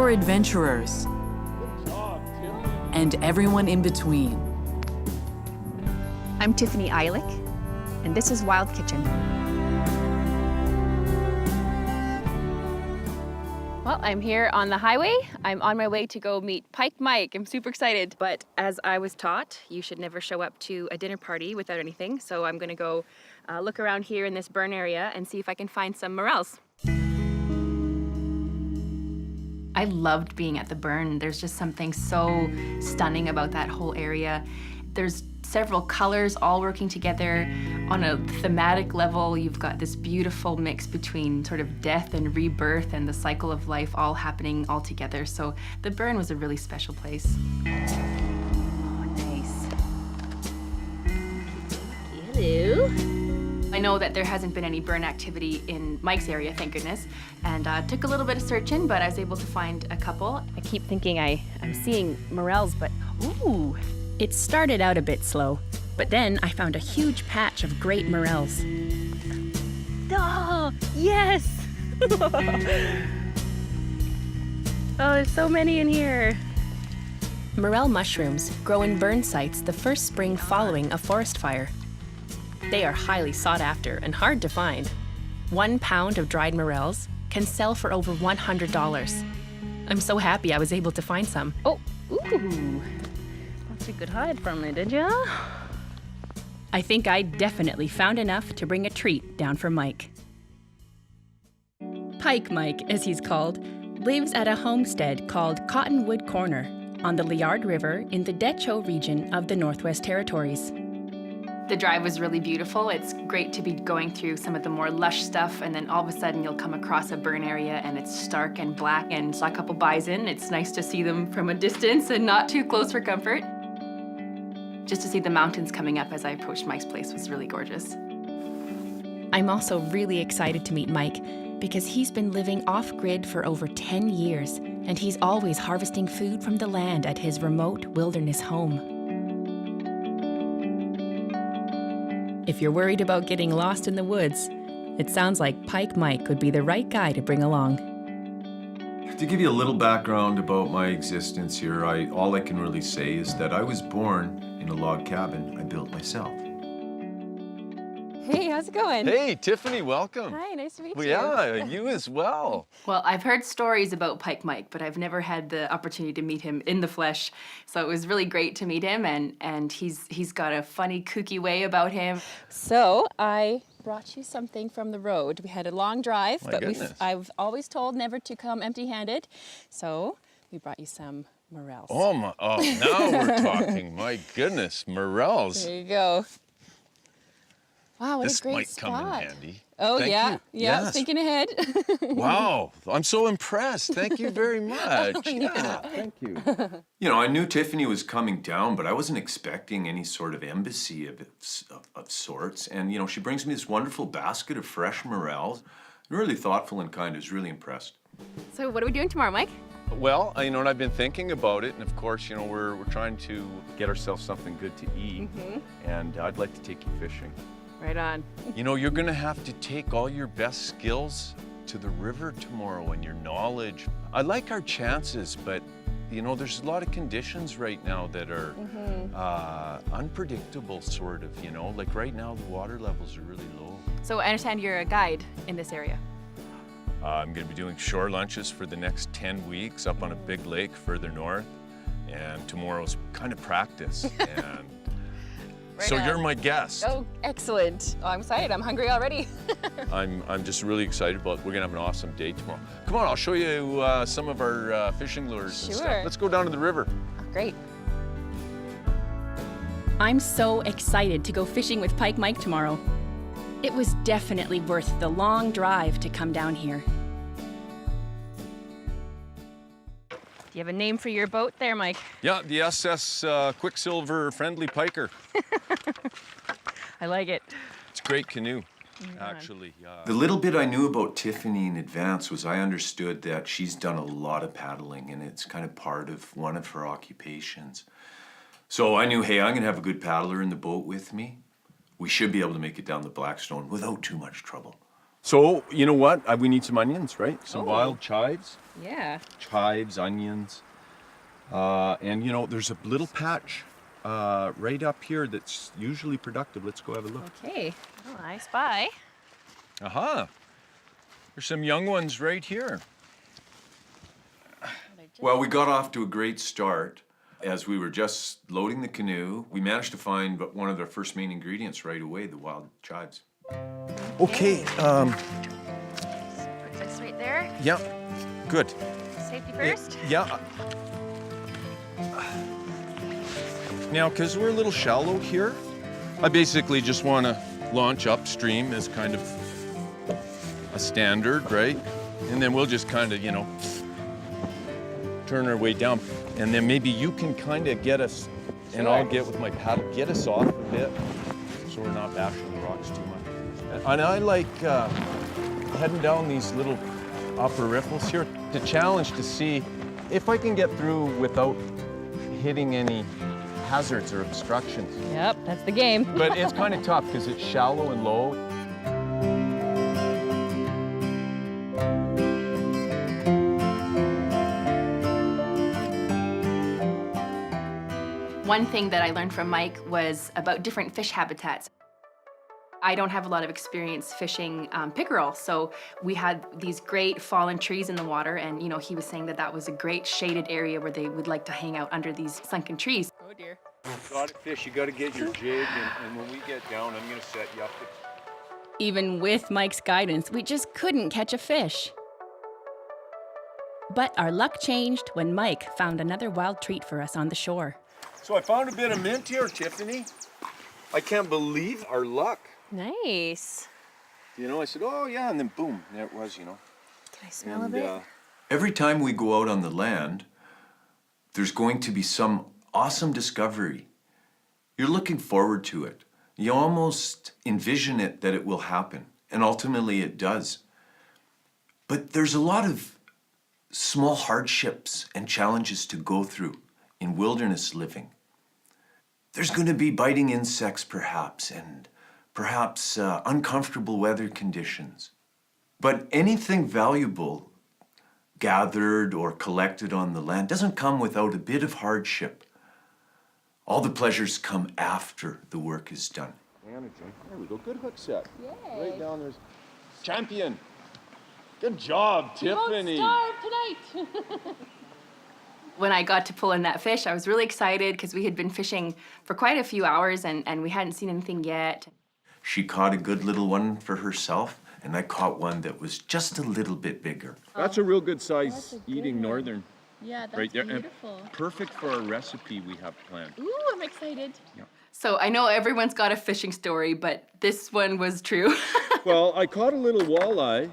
for adventurers, and everyone in between. I'm Tiffany Ayalik, and this is Wild Kitchen. Well, I'm here on the highway. I'm on my way to go meet Pike Mike. I'm super excited. But as I was taught, you should never show up to a dinner party without anything. So I'm gonna go look around here in this burn area and see if I can find some morels. I loved being at the burn. There's just something so stunning about that whole area. There's several colors all working together. On a thematic level, you've got this beautiful mix between sort of death and rebirth and the cycle of life all happening all together. So the burn was a really special place. Oh, nice. Hello. I know that there hasn't been any burn activity in Mike's area, thank goodness, and took a little bit of searching, but I was able to find a couple. I keep thinking I'm seeing morels, but ooh. It started out a bit slow, but then I found a huge patch of great morels. Oh, yes! Oh, there's so many in here. Morel mushrooms grow in burn sites the first spring following a forest fire. They are highly sought after and hard to find. 1 pound of dried morels can sell for over $100. I'm so happy I was able to find some. Oh, ooh. You could hide from me, did ya? I think I definitely found enough to bring a treat down for Mike. Pike Mike, as he's called, lives at a homestead called Cottonwood Corner on the Liard River in the Decho region of the Northwest Territories. The drive was really beautiful. It's great to be going through some of the more lush stuff, and then all of a sudden you'll come across a burn area and it's stark and black, and saw a couple bison. It's nice to see them from a distance and not too close for comfort. Just to see the mountains coming up as I approached Mike's place was really gorgeous. I'm also really excited to meet Mike because he's been living off-grid for over 10 years, and he's always harvesting food from the land at his remote wilderness home. If you're worried about getting lost in the woods, it sounds like Pike Mike would be the right guy to bring along. To give you a little background about my existence here, all I can really say is that I was born in a log cabin I built myself. Hey, how's it going? Hey, Tiffany, welcome. Hi, nice to meet Well, you. yeah, you as well. Well, I've heard stories about Pike Mike, but I've never had the opportunity to meet him in the flesh. So it was really great to meet him, and he's got a funny, kooky way about him. So I brought you something from the road. We had a long drive, but I've always told never to come empty-handed. So we brought you some morels. Oh, now we're talking. My goodness, morels. There you go. Wow, what This a great might spot. come in handy. Oh, Thank yeah. you. Yeah, Yes. thinking ahead. Wow, I'm so impressed. Thank you very much. Yeah, thank you. You know, I knew Tiffany was coming down, but I wasn't expecting any sort of embassy of sorts. And, you know, she brings me this wonderful basket of fresh morels. Really thoughtful and kind. I was really impressed. So what are we doing tomorrow, Mike? Well, you know, and I've been thinking about it, and of course, you know, we're trying to get ourselves something good to eat, and I'd like to take you fishing. Right on. You know, you're gonna have to take all your best skills to the river tomorrow and your knowledge. I like our chances, but you know, there's a lot of conditions right now that are unpredictable, sort of, you know, like right now the water levels are really low. So I understand you're a guide in this area. I'm gonna be doing shore lunches for the next 10 weeks up on a big lake further north, and tomorrow's kind of practice. And Right so on. you're my guest. Oh, excellent. Oh, I'm excited. I'm hungry already. I'm just really excited about. We're gonna have an awesome day tomorrow. Come on, I'll show you some of our fishing lures and stuff. Sure. Let's go down to the river. Oh, great. I'm so excited to go fishing with Pike Mike tomorrow. It was definitely worth the long drive to come down here. Do you have a name for your boat there, Mike? Yeah, the SS Quicksilver Friendly Piker. I like it. It's a great canoe, actually. The little bit I knew about Tiffany in advance was I understood that she's done a lot of paddling, and it's kind of part of one of her occupations. So I knew, hey, I'm gonna have a good paddler in the boat with me. We should be able to make it down the Blackstone without too much trouble. So, you know what? We need some onions, right? Some wild chives. Yeah. Chives, onions. And, you know, there's a little patch right up here that's usually productive. Let's go have a look. Okay. Oh, I spy. Aha! There's some young ones right here. Well, we got off to a great start. As we were just loading the canoe, we managed to find one of their first main ingredients right away, the wild chives. Okay, Put this right there. yeah, good. Safety first. Yeah. Now, because we're a little shallow here, I basically just want to launch upstream as kind of a standard, right? And then we'll just kind of, you know, turn our way down. And then maybe you can kind of get us, and I'll get with my paddle, get us off a bit so we're not bashing the rocks too much. And I like heading down these little upper riffles here to challenge to see if I can get through without hitting any hazards or obstructions. Yep, that's the game. But it's kind of tough because it's shallow and low. One thing that I learned from Mike was about different fish habitats. I don't have a lot of experience fishing pickerel, so we had these great fallen trees in the water, and you know, he was saying that that was a great shaded area where they would like to hang out under these sunken trees. Oh dear. Got it, fish. You got to get your jig, and when we get down, I'm going to set you up. Even with Mike's guidance, we just couldn't catch a fish. But our luck changed when Mike found another wild treat for us on the shore. So I found a bit of mint here, Tiffany. I can't believe our luck. Nice. You know, I said, oh yeah, and then boom, there it was, you know. Can I smell a bit? Every time we go out on the land, there's going to be some awesome discovery. You're looking forward to it. You almost envision it that it will happen, and ultimately it does. But there's a lot of small hardships and challenges to go through in wilderness living. There's going to be biting insects perhaps, and perhaps uncomfortable weather conditions. But anything valuable gathered or collected on the land doesn't come without a bit of hardship. All the pleasures come after the work is done. There we go, good hook set. Yay. Right down there's champion. Good job, Tiffany. Starve tonight. When I got to pull in that fish, I was really excited because we had been fishing for quite a few hours and we hadn't seen anything yet. She caught a good little one for herself, and I caught one that was just a little bit bigger. That's a real good size eating northern. Yeah, that's right there. beautiful. And perfect for a recipe we have planned. Ooh, I'm excited. Yeah. So I know everyone's got a fishing story, but this one was true. Well, I caught a little walleye.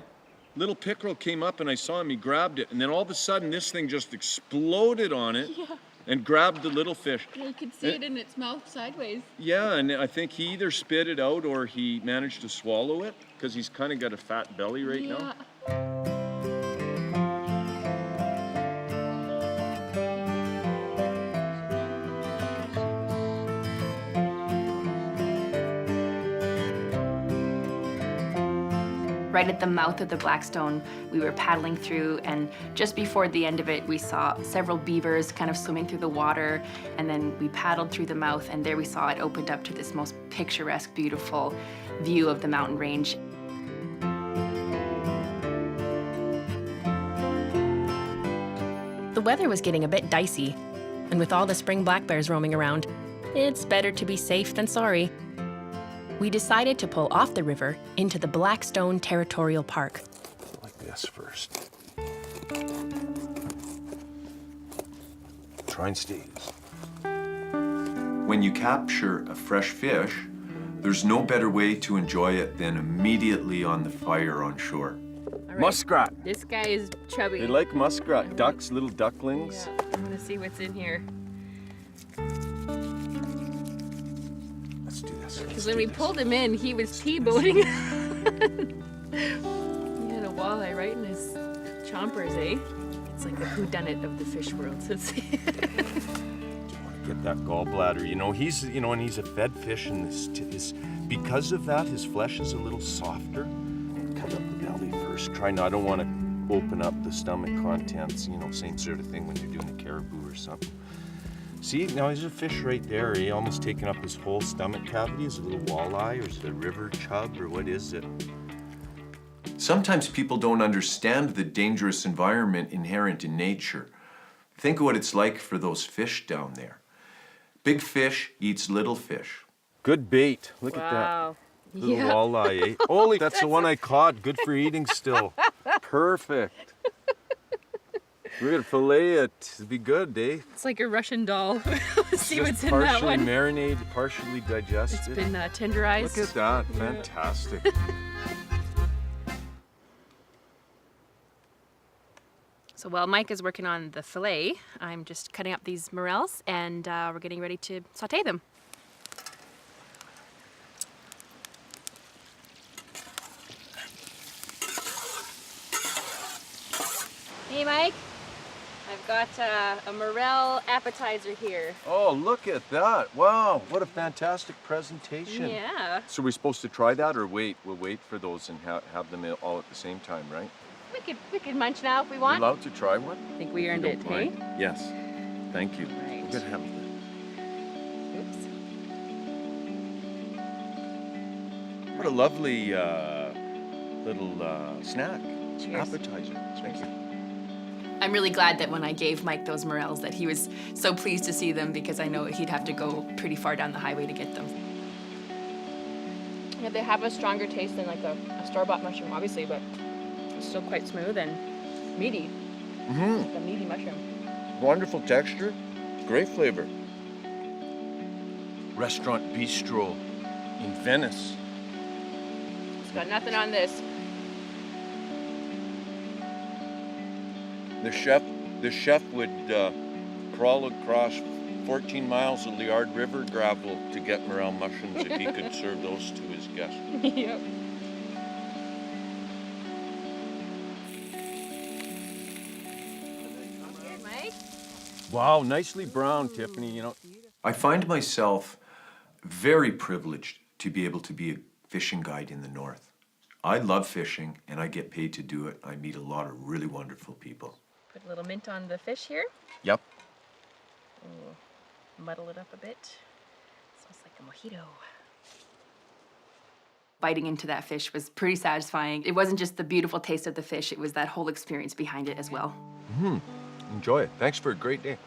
Little pickerel came up and I saw him, he grabbed it, and then all of a sudden this thing just exploded on it and grabbed the little fish. Yeah, you could see it in its mouth sideways. Yeah, and I think he either spit it out or he managed to swallow it because he's kind of got a fat belly right now. Right at the mouth of the Blackstone, we were paddling through, and just before the end of it, we saw several beavers kind of swimming through the water, and then we paddled through the mouth, and there we saw it opened up to this most picturesque, beautiful view of the mountain range. The weather was getting a bit dicey, and with all the spring black bears roaming around, it's better to be safe than sorry. We decided to pull off the river into the Blackstone Territorial Park. Like this first. Try and stay. When you capture a fresh fish, there's no better way to enjoy it than immediately on the fire on shore. Right. Muskrat. This guy is chubby. They like muskrat. Ducks, little ducklings. Yeah, I'm gonna see what's in here. Let's do this. Because when we pulled him in, he was T-boating. He had a walleye right in his chompers, eh? It's like the whodunit of the fish world. Let's see. Get that gallbladder. You know, he's and he's a fed fish, and because of that, his flesh is a little softer. Kind of first. I don't want to open up the stomach contents, you know, same sort of thing when you're doing a caribou or something. See, now there's a fish right there. He almost taken up his whole stomach cavity. Is it a little walleye or is it a river chub or what is it? Sometimes people don't understand the dangerous environment inherent in nature. Think of what it's like for those fish down there. Big fish eats little fish. Good bait. Look at that. Little walleye, eh? Holy, that's the one I caught. Good for eating still. Perfect. We're gonna fillet it. It'd be good, eh? It's like a Russian doll. See Just what's in that partially one. marinated, partially digested. It's been tenderized. Look at that. Fantastic. So while Mike is working on the fillet, I'm just cutting up these morels and we're getting ready to saute them. Hey Mike, I've got a Morel Appetizer here. Oh, look at that. Wow, what a fantastic presentation. Yeah. So we're supposed to try that or wait? We'll wait for those and have them all at the same time, right? We could munch now if we We're want. allowed to try one? I think we earned You it, don't hey? mind? Yes. Thank you. Right. We're gonna have Oops. what a lovely little snack. Cheers. Appetizer. Thank you. I'm really glad that when I gave Mike those morels that he was so pleased to see them because I know he'd have to go pretty far down the highway to get them. Yeah, they have a stronger taste than like a store-bought mushroom, obviously, but it's still quite smooth and meaty. Mm-hmm. Like a meaty mushroom. Wonderful texture. Great flavor. Restaurant Bistro in Venice. It's got nothing on this. The chef would crawl across 14 miles of Liard River gravel to get morel mushrooms if he could serve those to his guests. Yep. Mike? Wow, nicely browned, Tiffany. You know, I find myself very privileged to be able to be a fishing guide in the north. I love fishing and I get paid to do it. I meet a lot of really wonderful people. Put a little mint on the fish here. Yep. Ooh, muddle it up a bit. Smells like a mojito. Biting into that fish was pretty satisfying. It wasn't just the beautiful taste of the fish, it was that whole experience behind it as well. Enjoy it. Thanks for a great day.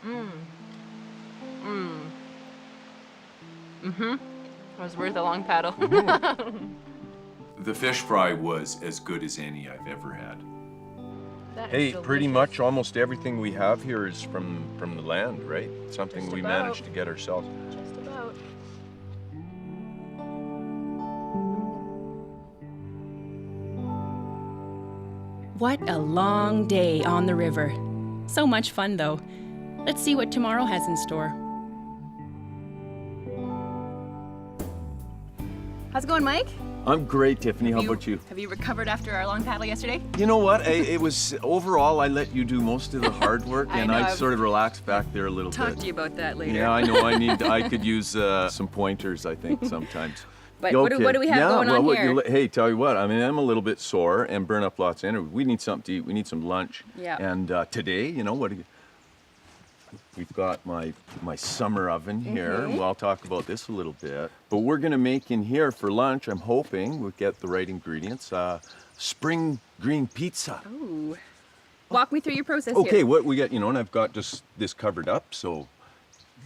It was worth a long paddle. The fish fry was as good as any I've ever had. That is Hey, pretty delicious. much almost everything we have here is from the land, right? Something Just we about. managed to get ourselves. Just about. What a long day on the river. So much fun, though. Let's see what tomorrow has in store. How's it going, Mike? I'm great, Tiffany. How about you? Have you recovered after our long paddle yesterday? You know what? It was overall, I let you do most of the hard work, I and know, I I've sort of relaxed back there a little Talk bit. to you about that later. Yeah, I know. I could use some pointers, I think, sometimes. But what do we have going on here? Hey, tell you what, I mean, I'm a little bit sore and burn up lots of energy. We need something to eat. We need some lunch. Yeah. And today, you know, we've got my summer oven here. Well, I'll talk about this a little bit. But we're going to make in here for lunch, I'm hoping we'll get the right ingredients, spring green pizza. Ooh. Walk me through your process Okay, here. what we got, you know, and I've got just this covered up, so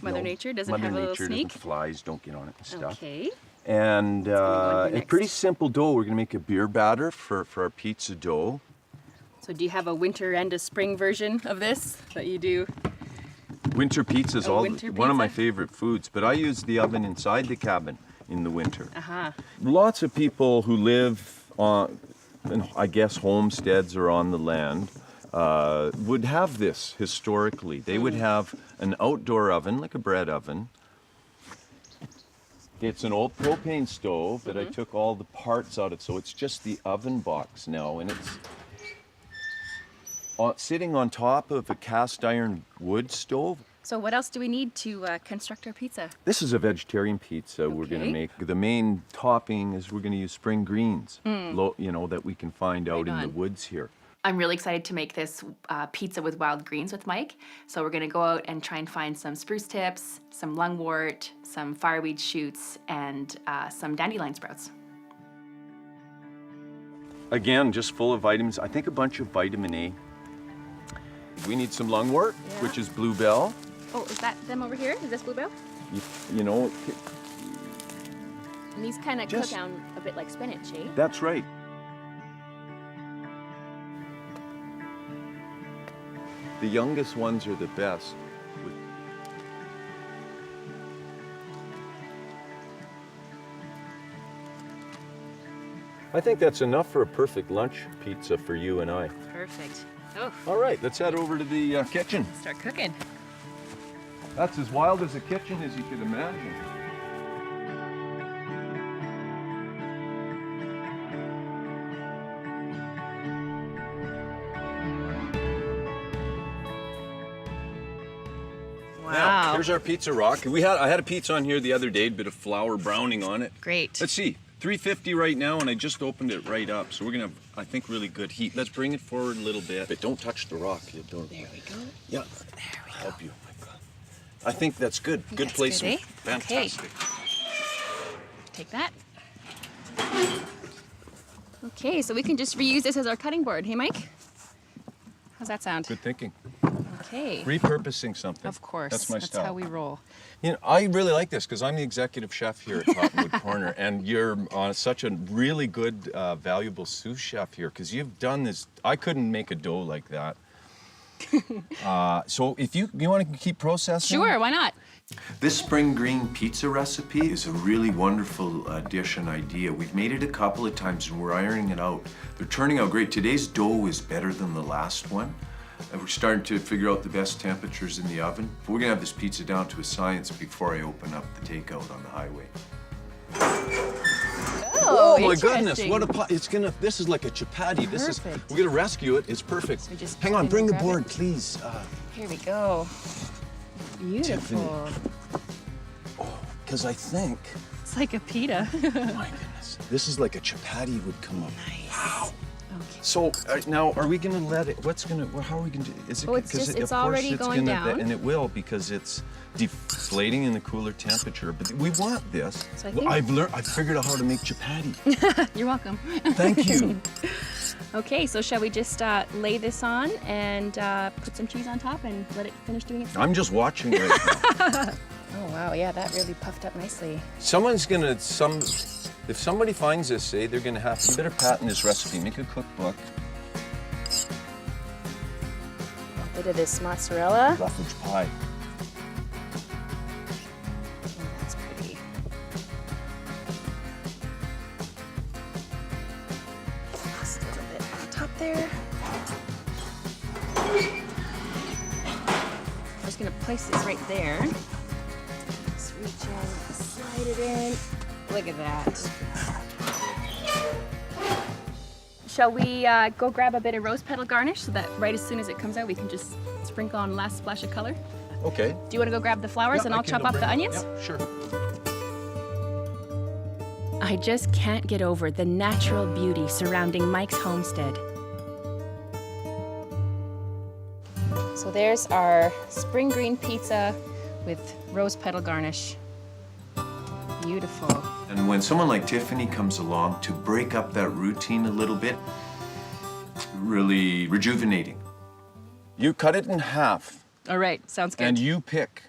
Mother Nature doesn't Mother have a little Nature sneak. doesn't, flies don't get on it and stuff. Okay. And go into a pretty next? simple dough. We're gonna make a beer batter for our pizza dough. So do you have a winter and a spring version of this that you do? Winter pizza is A all winter one of my pizza? favorite foods, but I use the oven inside the cabin in the winter. Uh-huh. Lots of people who live on, I guess, homesteads or on the land would have this historically. They would have an outdoor oven, like a bread oven. It's an old propane stove that I took all the parts out of, so it's just the oven box now, and it's sitting on top of a cast iron wood stove. So what else do we need to construct our pizza? This is a vegetarian pizza we're going to Okay. make. The main topping is we're going to use spring greens, you know, that we can find out in the on. woods here. I'm really excited to make this pizza with wild greens with Mike. So we're gonna go out and try and find some spruce tips, some lungwort, some fireweed shoots, and some dandelion sprouts. Again, just full of vitamins. I think a bunch of vitamin A. We need some lungwort, which is bluebell. Oh, is that them over here? Is this bluebell? You know, And these kind of Just- cook down a bit like spinach, eh? that's right. The youngest ones are the best. I think that's enough for a perfect lunch pizza for you and I. Perfect. Oh, All right, let's head over to the kitchen. start cooking. That's as wild as a kitchen as you could imagine. Now, here's our pizza rock. I had a pizza on here the other day, a bit of flour browning on it. Great. Let's see, 350 right now, and I just opened it right up. So we're gonna have, I think, really good heat. Let's bring it forward a little bit. But don't touch the rock. You don't. There we go. Yeah. There we go. Help you. I think that's good. Good That's placement. good, eh? Fantastic. Take that. Okay, so we can just reuse this as our cutting board. Hey, Mike? How's that sound? Good thinking. Okay. Repurposing something. Of course. That's my style. how we roll. You know, I really like this because I'm the executive chef here at Cottonwood Corner, and you're such a really good, valuable sous chef here because you've done this. I couldn't make a dough like that. So if you want to keep processing. Sure, why not? This spring green pizza recipe is a really wonderful dish and idea. We've made it a couple of times and we're ironing it out. They're turning out great. Today's dough is better than the last one. And we're starting to figure out the best temperatures in the oven. But we're gonna have this pizza down to a science before I open up the takeout on the highway. Oh, my goodness! interesting. What a this is like a chapati. This is Perfect. we're gonna rescue it. It's perfect. So we just Hang on, can bring the grab board, it? please. Here we go. Beautiful. Because I think, It's like a pita. my goodness, this is like a chapati would come up. Nice. Wow. Okay. So now, are we gonna let it? How are we gonna do? Is it? Oh, it's 'cause just- of it's course already going down. and it will because it's deflating in the cooler temperature. But we want this. So I Well, think- I've figured out how to make chapati. You're welcome. Thank you. Okay, so shall we just lay this on and put some cheese on top and let it finish doing its thing? I'm just watching right now. Oh, wow, yeah, that really puffed up nicely. Someone's gonna if somebody finds this, say they're gonna have to better patent this recipe, make a cookbook. A bit of this mozzarella. Roughage pie. Oh, that's pretty. Just a little bit on top there. I'm just gonna place this right there. Just reach in, slide it in. Look at that. Shall we go grab a bit of rose petal garnish so that right as soon as it comes out, we can just sprinkle on the last splash of color? Okay. Do you want to go grab the flowers and I'll chop up the onions? Yeah, sure. I just can't get over the natural beauty surrounding Mike's homestead. So there's our spring green pizza with rose petal garnish. Beautiful. And when someone like Tiffany comes along to break up that routine a little bit, really rejuvenating. You cut it in half All right, sounds good. and you pick.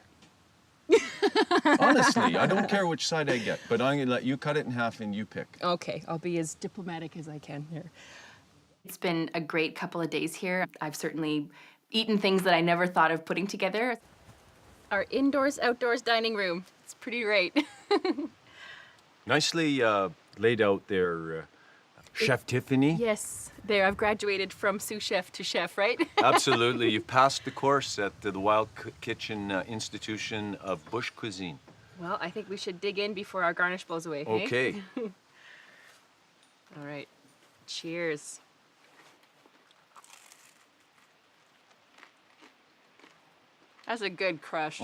Honestly, I don't care which side I get, but I'm gonna let you cut it in half and you pick. Okay, I'll be as diplomatic as I can here. It's been a great couple of days here. I've certainly eaten things that I never thought of putting together. Our indoors-outdoors dining room. It's pretty great. Nicely laid out there, Chef Tiffany. Yes, there, I've graduated from sous chef to chef, right? Absolutely, you've passed the course at the Wild Kitchen Institution of Bush Cuisine. Well, I think we should dig in before our garnish blows away, hey? Okay. All right, cheers. That's a good crush.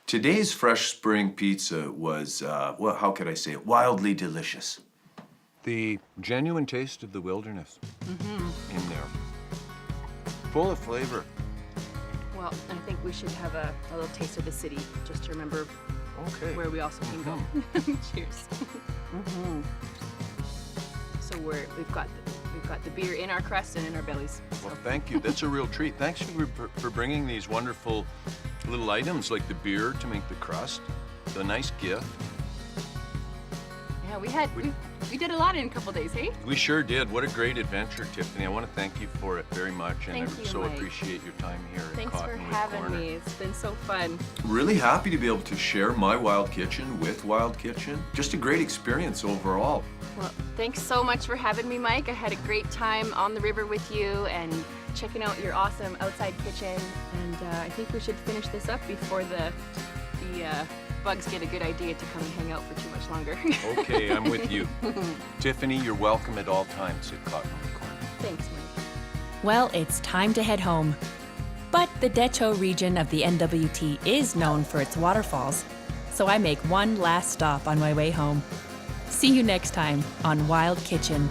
Today's fresh spring pizza was, well, how could I say it? Wildly delicious. The genuine taste of the wilderness in there. Full of flavor. Well, I think we should have a little taste of the city, just to remember Okay. where we also can go. Cheers. So we've got the beer in our crust and in our bellies. Well, thank you. That's a real treat. Thanks for bringing these wonderful little items like the beer to make the crust. The nice gift. Yeah, we did a lot in a couple days, hey? We sure did. What a great adventure, Tiffany. I want to thank you for it very much, and Thank I you, so Mike. appreciate your time here at Thanks for Cottonwood having Corner. me. It's been so fun. Really happy to be able to share my Wild Kitchen with Wild Kitchen. Just a great experience overall. Well, thanks so much for having me, Mike. I had a great time on the river with you and checking out your awesome outside kitchen. And I think we should finish this up before the bugs get a good idea to come and hang out for too much longer. Okay, I'm with you. Tiffany, you're welcome at all times at Cottonwood Corner. Thanks, Mike. Well, it's time to head home. But the Decho region of the NWT is known for its waterfalls, so I make one last stop on my way home. See you next time on Wild Kitchen.